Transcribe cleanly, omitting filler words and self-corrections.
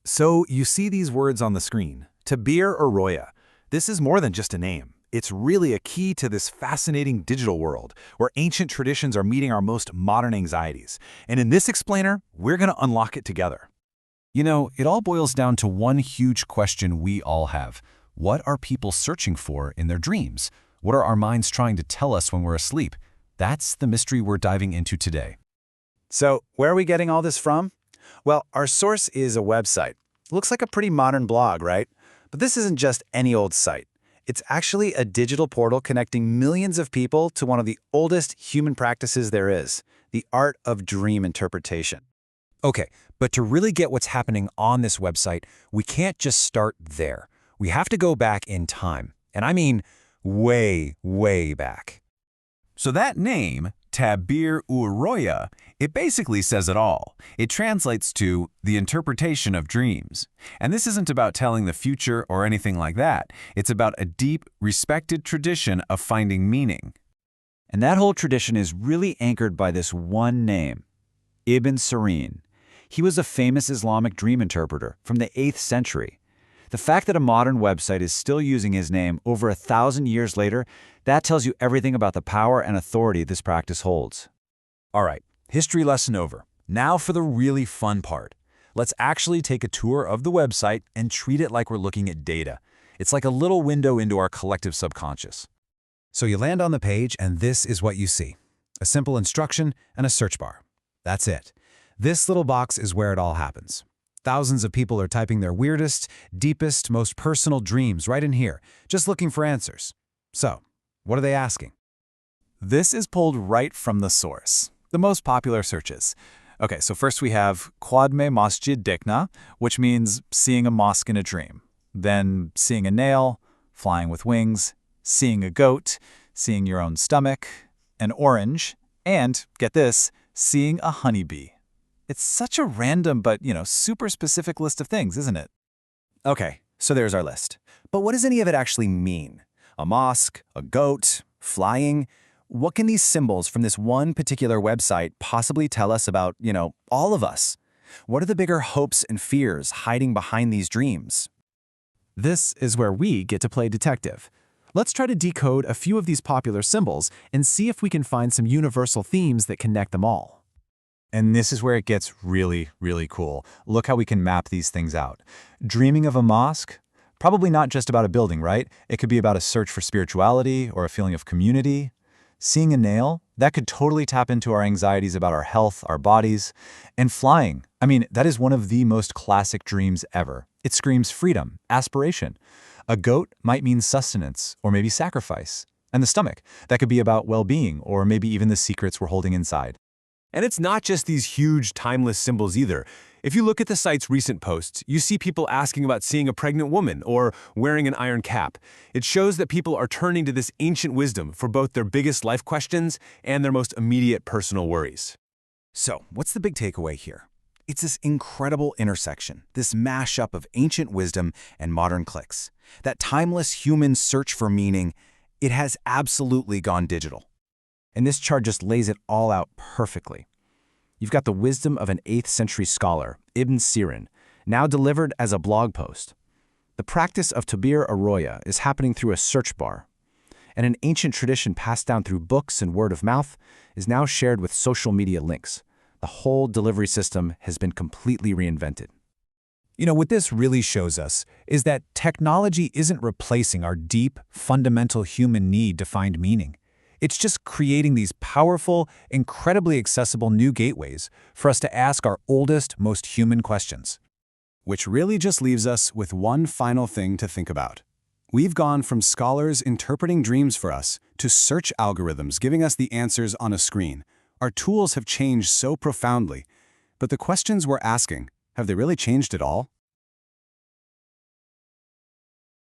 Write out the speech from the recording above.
So you see these words on the screen, Tabeer or Roya. This is more than just a name. It's really a key to this fascinating digital world where ancient traditions are meeting our most modern anxieties. And in this explainer, we're going to unlock it together. You know, it all boils down to one huge question we all have. What are people searching for in their dreams? What are our minds trying to tell us when we're asleep? That's the mystery we're diving into today. So where are we getting all this from? Well, our source is a website. Looks like a pretty modern blog, right? But this isn't just any old site. It's actually a digital portal connecting millions of people to one of the oldest human practices there is, the art of dream interpretation. Okay, but to really get what's happening on this website, we can't just start there. We have to go back in time. And I mean way, way back. So that name, Tabeer or Roya, it basically says it all. It translates to the interpretation of dreams. And this isn't about telling the future or anything like that. It's about a deep, respected tradition of finding meaning. And that whole tradition is really anchored by this one name, Ibn Sirin. He was a famous Islamic dream interpreter from the 8th century. The fact that a modern website is still using his name over 1,000 years later, that tells you everything about the power and authority this practice holds. All right, history lesson over. Now for the really fun part. Let's actually take a tour of the website and treat it like we're looking at data. It's like a little window into our collective subconscious. So you land on the page and this is what you see. A simple instruction and a search bar. That's it. This little box is where it all happens. Thousands of people are typing their weirdest, deepest, most personal dreams right in here, just looking for answers. So, what are they asking? This is pulled right from the source, the most popular searches. Okay, so first we have khwab masjid dekna, which means seeing a mosque in a dream. Then seeing a nail, flying with wings, seeing a goat, seeing your own stomach, an orange, and, get this, seeing a honeybee. It's such a random but, super specific list of things, isn't it? Okay, so there's our list. But what does any of it actually mean? A mosque, a goat, flying? What can these symbols from this one particular website possibly tell us about, all of us? What are the bigger hopes and fears hiding behind these dreams? This is where we get to play detective. Let's try to decode a few of these popular symbols and see if we can find some universal themes that connect them all. And this is where it gets really, really cool. Look how we can map these things out. Dreaming of a mosque? Probably not just about a building, right? It could be about a search for spirituality or a feeling of community. Seeing a nail? That could totally tap into our anxieties about our health, our bodies. And flying? I mean, that is one of the most classic dreams ever. It screams freedom, aspiration. A goat might mean sustenance or maybe sacrifice. And the stomach? That could be about well-being or maybe even the secrets we're holding inside. And it's not just these huge, timeless symbols either. If you look at the site's recent posts, you see people asking about seeing a pregnant woman or wearing an iron cap. It shows that people are turning to this ancient wisdom for both their biggest life questions and their most immediate personal worries. So, what's the big takeaway here? It's this incredible intersection, this mashup of ancient wisdom and modern clicks. That timeless human search for meaning, it has absolutely gone digital. And this chart just lays it all out perfectly. You've got the wisdom of an 8th century scholar, Ibn Sirin, now delivered as a blog post. The practice of Tabeer or Roya is happening through a search bar. And an ancient tradition passed down through books and word of mouth is now shared with social media links. The whole delivery system has been completely reinvented. What this really shows us is that technology isn't replacing our deep, fundamental human need to find meaning. It's just creating these powerful, incredibly accessible new gateways for us to ask our oldest, most human questions. Which really just leaves us with one final thing to think about. We've gone from scholars interpreting dreams for us to search algorithms giving us the answers on a screen. Our tools have changed so profoundly, but the questions we're asking, have they really changed at all?